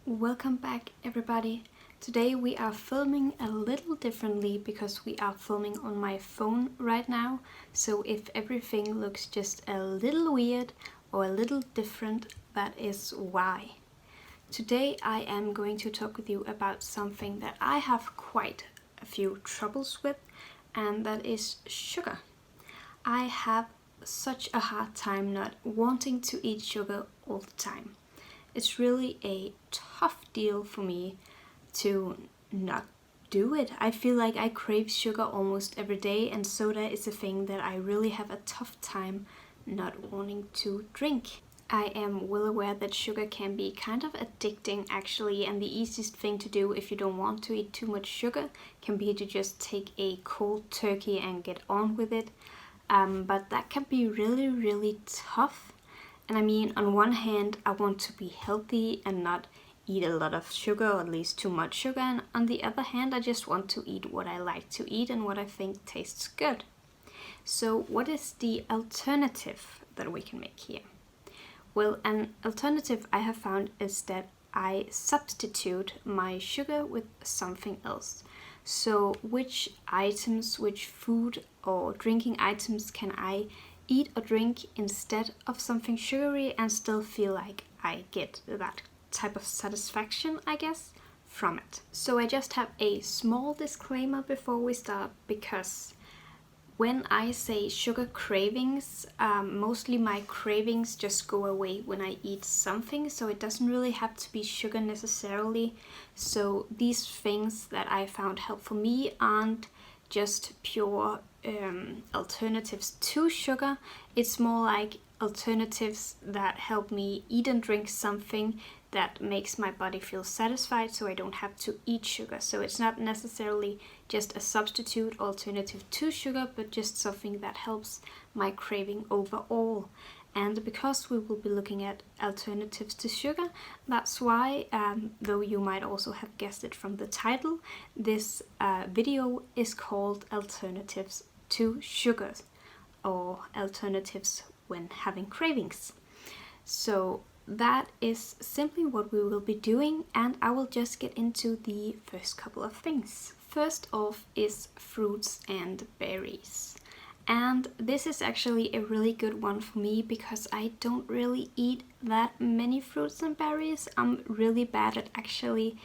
Welcome back, everybody. Today we are filming a little differently because we are filming on my phone right now. So if everything looks just a little weird or a little different, that is why. Today I am going to talk with you about something that I have quite a few troubles with, and that is sugar. I have such a hard time not wanting to eat sugar all the time. It's really a tough deal for me to not do it. I feel like I crave sugar almost every day, and soda is a thing that I really have a tough time not wanting to drink. I am well aware that sugar can be kind of addicting actually, and the easiest thing to do if you don't want to eat too much sugar can be to just take a cold turkey and get on with it. But that can be really tough. And I mean, on one hand, I want to be healthy and not eat a lot of sugar, or at least too much sugar. And on the other hand, I just want to eat what I like to eat and what I think tastes good. So what is the alternative that we can make here? Well, an alternative I have found is that I substitute my sugar with something else. So which items, which food or drinking items can I eat or drink instead of something sugary and still feel like I get that type of satisfaction, I guess, from it. So I just have a small disclaimer before we start, because when I say sugar cravings, mostly my cravings just go away when I eat something, so it doesn't really have to be sugar necessarily. So these things that I found helpful me aren't just pure alternatives to sugar. It's more like alternatives that help me eat and drink something that makes my body feel satisfied, so I don't have to eat sugar. So it's not necessarily just a substitute alternative to sugar, but just something that helps my craving overall. And because we will be looking at alternatives to sugar, that's why, though you might also have guessed it from the title, this video is called Alternatives to Sugar, or Alternatives when having cravings. So that is simply what we will be doing, and I will just get into the first couple of things. First off is fruits and berries. And this is actually a really good one for me because I don't really eat that many fruits and berries. I'm really bad at actually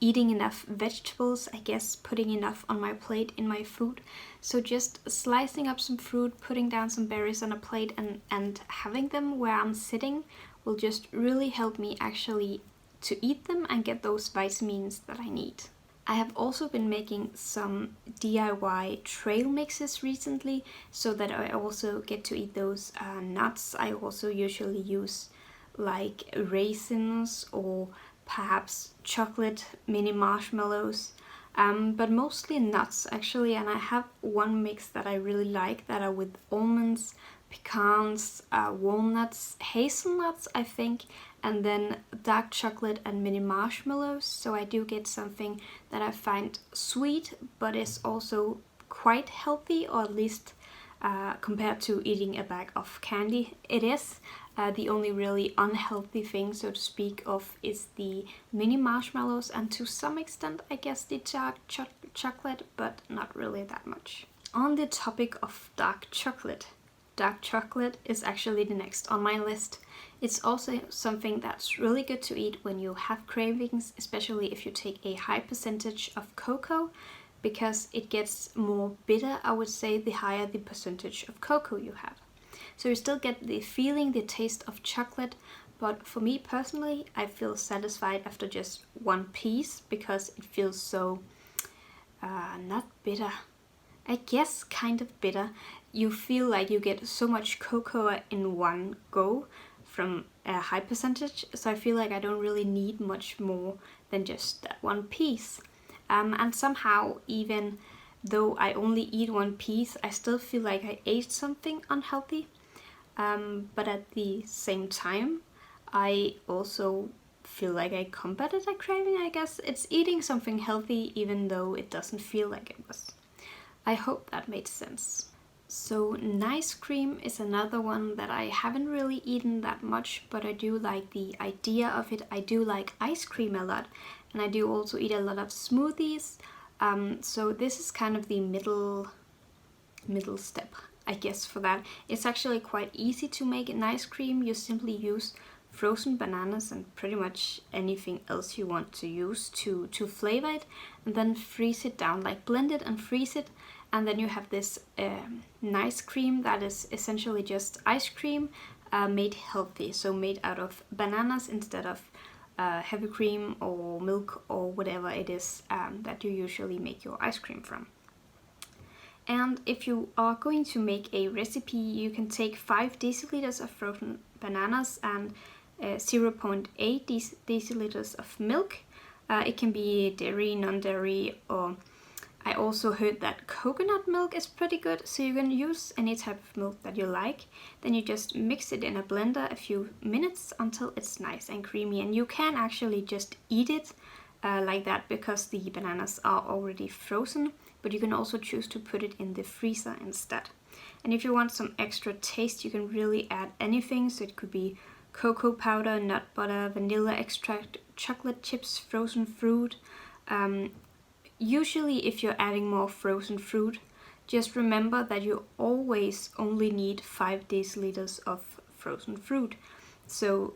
eating enough vegetables, I guess, putting enough on my plate in my food. So just slicing up some fruit, putting down some berries on a plate and having them where I'm sitting will just really help me actually to eat them and get those vitamins that I need. I have also been making some DIY trail mixes recently, so that I also get to eat those nuts. I also usually use like raisins or perhaps chocolate mini marshmallows, but mostly nuts actually. And I have one mix that I really like that are with almonds, pecans, walnuts, hazelnuts I think, and then dark chocolate and mini marshmallows. So I do get something that I find sweet but is also quite healthy, or at least compared to eating a bag of candy it is. The only really unhealthy thing, so to speak, of is the mini marshmallows, and to some extent I guess the dark chocolate, but not really that much. On the topic of dark chocolate is actually the next on my list. It's also something that's really good to eat when you have cravings, especially if you take a high percentage of cocoa, because it gets more bitter, I would say, the higher the percentage of cocoa you have. So you still get the feeling, the taste of chocolate, but for me personally, I feel satisfied after just one piece because it feels so, not bitter, I guess kind of bitter. You feel like you get so much cocoa in one go from a high percentage, so I feel like I don't really need much more than just that one piece. And somehow, even though I only eat one piece, I still feel like I ate something unhealthy. But at the same time, I also feel like I combated a craving, I guess. It's eating something healthy even though it doesn't feel like it was. I hope that made sense. So nice cream is another one that I haven't really eaten that much, but I do like the idea of it. I do like ice cream a lot, and I do also eat a lot of smoothies. So this is kind of the middle step, I guess, for that. It's actually quite easy to make an ice cream. You simply use frozen bananas and pretty much anything else you want to use to flavor it, and then freeze it down, like blend it and freeze it, and then you have this nice cream that is essentially just ice cream made healthy, so made out of bananas instead of heavy cream or milk or whatever it is that you usually make your ice cream from. And if you are going to make a recipe, you can take 5 deciliters of frozen bananas and 0.8 deciliters of milk. It can be dairy, non-dairy, or I also heard that coconut milk is pretty good, so you can use any type of milk that you like. Then you just mix it in a blender a few minutes until it's nice and creamy, and you can actually just eat it like that because the bananas are already frozen, but you can also choose to put it in the freezer instead. And if you want some extra taste, you can really add anything, so it could be cocoa powder, nut butter, vanilla extract, chocolate chips, frozen fruit. Usually if you're adding more frozen fruit, just remember that you always only need 5 deciliters of frozen fruit. So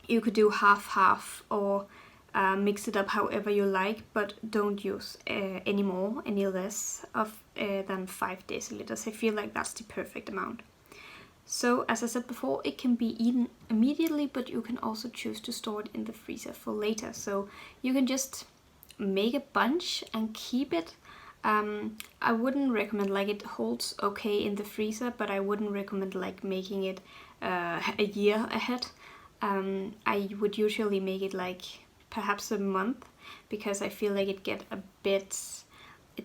you could do half or mix it up however you like, but don't use any less of than 5 deciliters. I feel like that's the perfect amount. So as I said before, it can be eaten immediately, but you can also choose to store it in the freezer for later. So you can just make a bunch and keep it. I wouldn't recommend, like, it holds okay in the freezer, but I wouldn't recommend like making it a year ahead. I would usually make it like perhaps a month, because I feel like it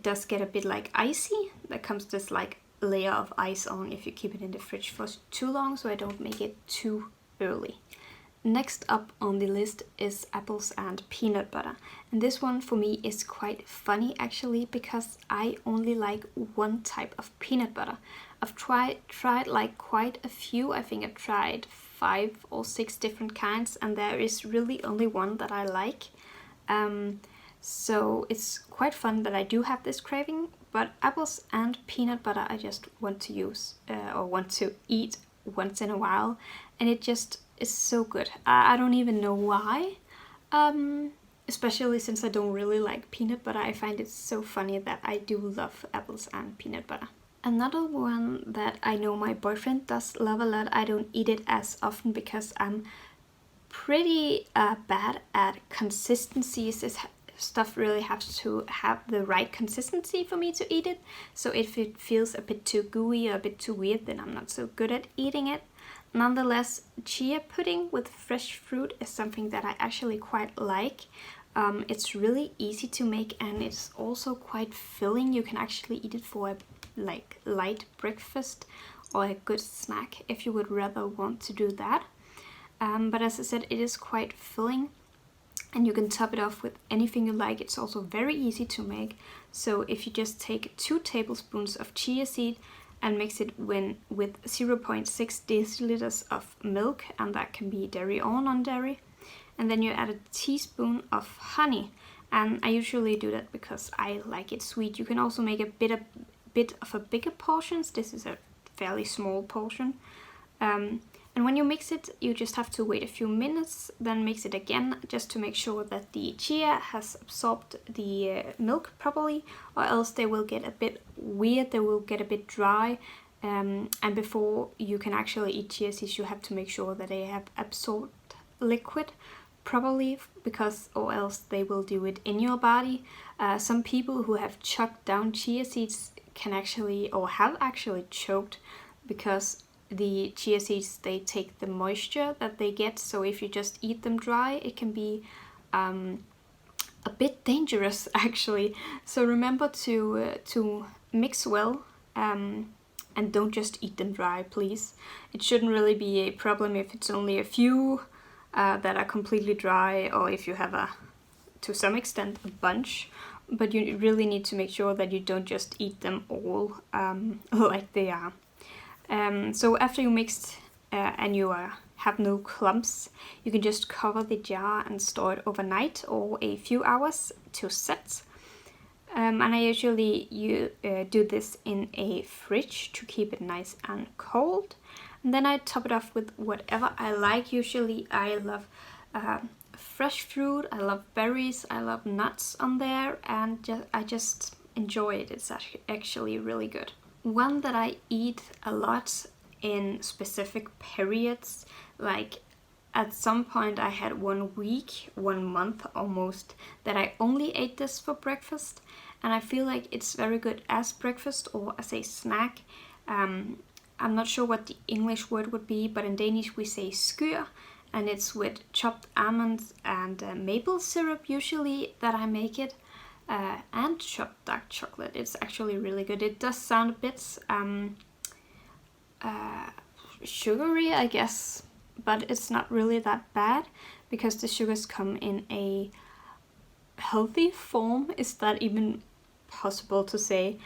does get a bit like icy. There comes this like layer of ice on if you keep it in the fridge for too long, so I don't make it too early. Next up on the list is apples and peanut butter. And this one for me is quite funny actually, because I only like one type of peanut butter. I've tried like quite a few. I think I've tried 5 or 6 different kinds, and there is really only one that I like. So it's quite fun that I do have this craving, but apples and peanut butter I just want to use or want to eat once in a while, and it just is so good. I don't even know why, especially since I don't really like peanut butter. I find it so funny that I do love apples and peanut butter. Another one that I know my boyfriend does love a lot, I don't eat it as often because I'm pretty bad at consistencies. This stuff really has to have the right consistency for me to eat it. So if it feels a bit too gooey or a bit too weird, then I'm not so good at eating it. Nonetheless, chia pudding with fresh fruit is something that I actually quite like. It's really easy to make, and it's also quite filling. You can actually eat it for a light breakfast or a good snack if you would rather want to do that. But as I said, it is quite filling, and you can top it off with anything you like. It's also very easy to make. So if you just take 2 tablespoons of chia seed and mix it with 0.6 deciliters of milk, and that can be dairy or non-dairy, and then you add a teaspoon of honey. And I usually do that because I like it sweet. You can also make a bit of a bigger portions. This is a fairly small portion. And when you mix it, you just have to wait a few minutes, then mix it again just to make sure that the chia has absorbed the milk properly, or else they will get a bit weird, they will get a bit dry. And before you can actually eat chia seeds, you have to make sure that they have absorbed liquid properly, because or else they will do it in your body. Some people who have chugged down chia seeds can actually, or have actually choked, because the chia seeds, they take the moisture that they get. So if you just eat them dry, it can be a bit dangerous actually. So remember to mix well, and don't just eat them dry, please. It shouldn't really be a problem if it's only a few that are completely dry, or if you have to some extent a bunch, but you really need to make sure that you don't just eat them all like they are. So after you mixed and you have no clumps, you can just cover the jar and store it overnight or a few hours to set. And I usually do this in a fridge to keep it nice and cold. And then I top it off with whatever I like. Usually I love fresh fruit, I love berries, I love nuts on there, and I just enjoy it. It's actually really good. One that I eat a lot in specific periods, like at some point I had 1 week, 1 month almost, that I only ate this for breakfast, and I feel like it's very good as breakfast or as a snack. I'm not sure what the English word would be, but in Danish we say skyr, and it's with chopped almonds and maple syrup usually that I make it, and chopped dark chocolate. It's actually really good. It does sound a bit sugary, I guess, but it's not really that bad because the sugars come in a healthy form. Is that even possible to say?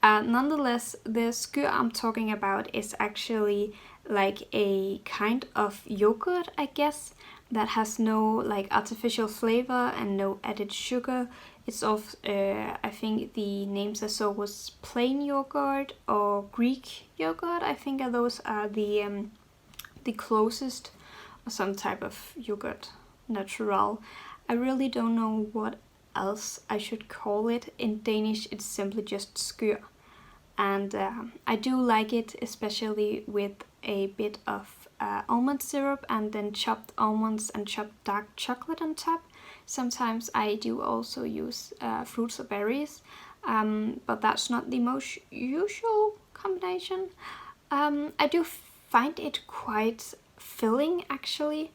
Nonetheless, the skyr I'm talking about is actually like a kind of yogurt, I guess, that has no like artificial flavor and no added sugar. It's of I think the names I saw was plain yogurt or Greek yogurt. I think those are the closest, or some type of yogurt natural. I really don't know what else I should call it. In Danish it's simply just skyr, and I do like it, especially with a bit of almond syrup and then chopped almonds and chopped dark chocolate on top. Sometimes I do also use fruits or berries, but that's not the most usual combination. I do find it quite filling actually.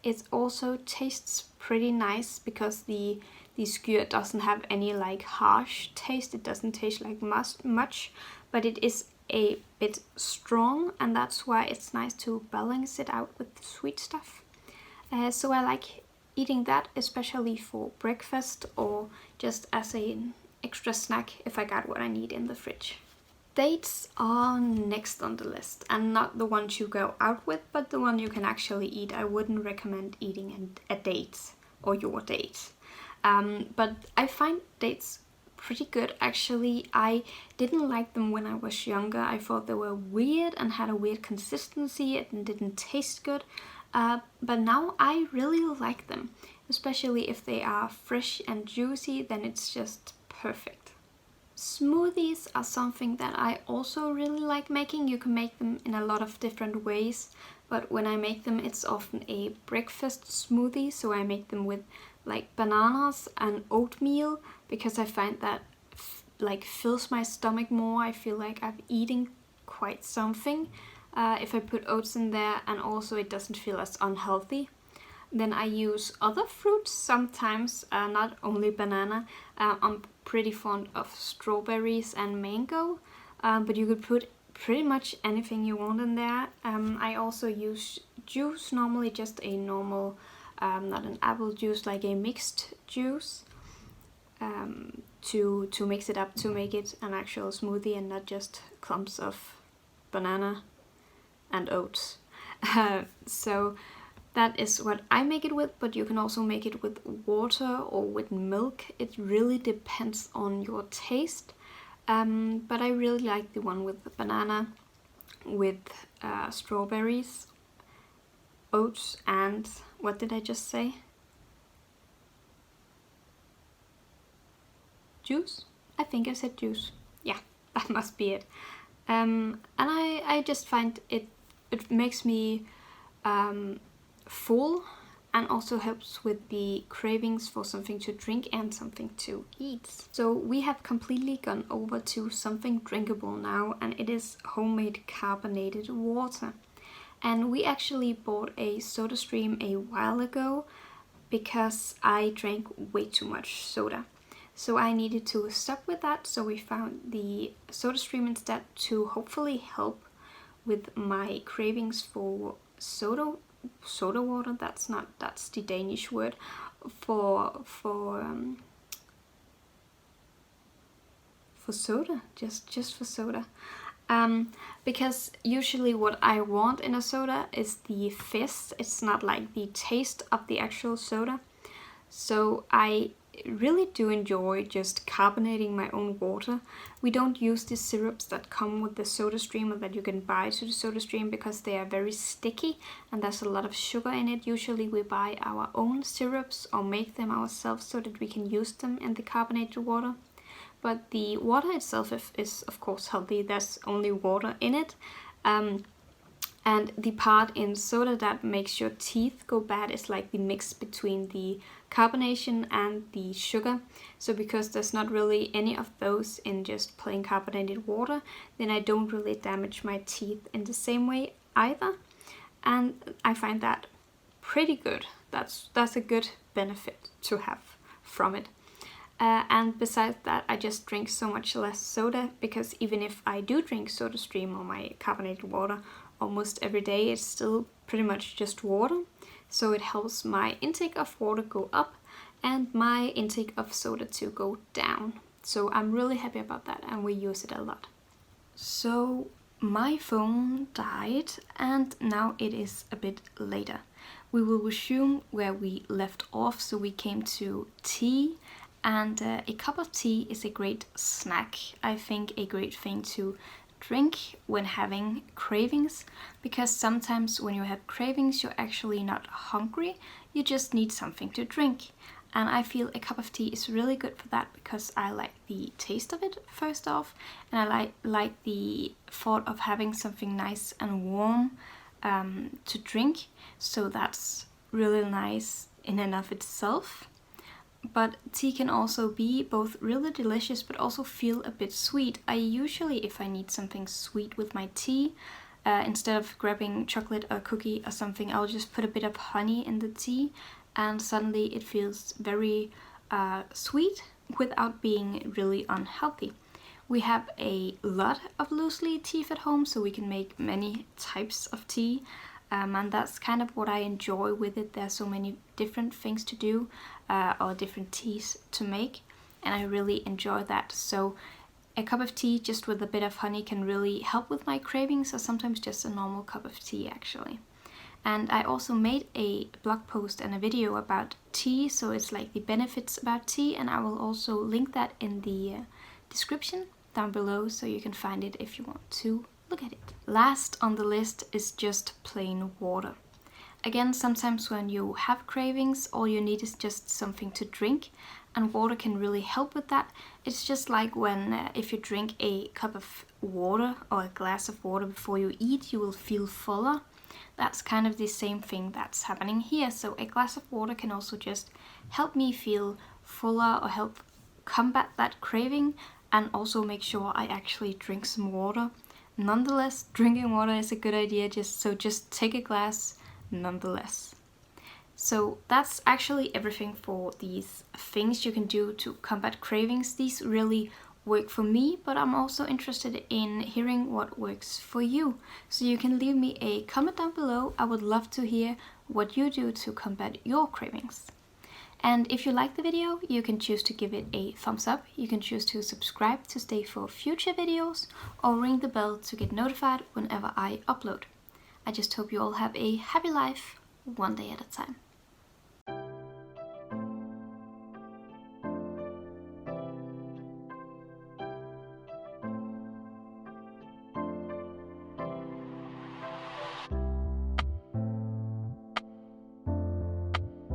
It also tastes pretty nice because the skyr doesn't have any like harsh taste. It doesn't taste like much, but it is a bit strong, and that's why it's nice to balance it out with the sweet stuff. So I like eating that, especially for breakfast or just as an extra snack if I got what I need in the fridge. Dates are next on the list, and not the ones you go out with, but the one you can actually eat. I wouldn't recommend eating a date or your date. But I find dates pretty good actually. I didn't like them when I was younger. I thought they were weird and had a weird consistency and didn't taste good. But now I really like them, especially if they are fresh and juicy, then it's just perfect. Smoothies are something that I also really like making. You can make them in a lot of different ways, but when I make them it's often a breakfast smoothie, so I make them with like bananas and oatmeal because I find that like fills my stomach more. I feel like I'm eating quite something if I put oats in there, and also it doesn't feel as unhealthy. Then I use other fruits sometimes, not only banana. I'm pretty fond of strawberries and mango, but you could put pretty much anything you want in there. I also use juice, normally just a normal, not an apple juice, like a mixed juice, to mix it up to make it an actual smoothie and not just clumps of banana and oats. So that is what I make it with, but you can also make it with water or with milk. It really depends on your taste. But I really like the one with the banana, with strawberries, oats, and what did I just say? Juice? I think I said juice. Yeah, that must be it. And I just find it makes me full, and also helps with the cravings for something to drink and something to eat. So we have completely gone over to something drinkable now, and it is homemade carbonated water. And we actually bought a SodaStream a while ago because I drank way too much soda. So I needed to stop with that, so we found the SodaStream instead to hopefully help with my cravings for soda water. That's the Danish word for soda, just for soda. Because usually what I want in a soda is the fizz. It's not like the taste of the actual soda. So I really do enjoy just carbonating my own water. We don't use the syrups that come with the soda stream or that you can buy to the soda stream because they are very sticky and there's a lot of sugar in it. Usually we buy our own syrups or make them ourselves so that we can use them in the carbonated water. But the water itself is of course healthy. There's only water in it. And the part in soda that makes your teeth go bad is like the mix between the carbonation and the sugar. So because there's not really any of those in just plain carbonated water, then I don't really damage my teeth in the same way either. And I find that pretty good. That's a good benefit to have from it. And besides that, I just drink so much less soda, because even if I do drink soda stream or my carbonated water almost every day, it's still pretty much just water. So it helps my intake of water go up and my intake of soda to go down. So I'm really happy about that, and we use it a lot. So my phone died and now it is a bit later. We will resume where we left off. So we came to tea, and a cup of tea is a great snack. I think a great thing to drink when having cravings, because sometimes when you have cravings you're actually not hungry, you just need something to drink. And I feel a cup of tea is really good for that, because I like the taste of it first off, and I like the thought of having something nice and warm to drink. So that's really nice in and of itself. But tea can also be both really delicious but also feel a bit sweet. I usually, if I need something sweet with my tea, instead of grabbing chocolate or cookie or something, I'll just put a bit of honey in the tea, and suddenly it feels very sweet without being really unhealthy. We have a lot of loose leaf tea at home, so we can make many types of tea. And that's kind of what I enjoy with it. There's so many different things to do, or different teas to make, and I really enjoy that. So a cup of tea just with a bit of honey can really help with my cravings, or sometimes just a normal cup of tea actually. And I also made a blog post and a video about tea, so it's like the benefits about tea, and I will also link that in the description down below, so you can find it if you want to look at it. Last on the list is just plain water. Again, sometimes when you have cravings, all you need is just something to drink, and water can really help with that. It's just like when if you drink a cup of water or a glass of water before you eat, you will feel fuller. That's kind of the same thing that's happening here. So a glass of water can also just help me feel fuller or help combat that craving, and also make sure I actually drink some water. Nonetheless, drinking water is a good idea, just take a glass nonetheless. So that's actually everything for these things you can do to combat cravings. These really work for me, but I'm also interested in hearing what works for you. So you can leave me a comment down below. I would love to hear what you do to combat your cravings. And if you like the video, you can choose to give it a thumbs up. You can choose to subscribe to stay for future videos, or ring the bell to get notified whenever I upload. I just hope you all have a happy life, one day at a time.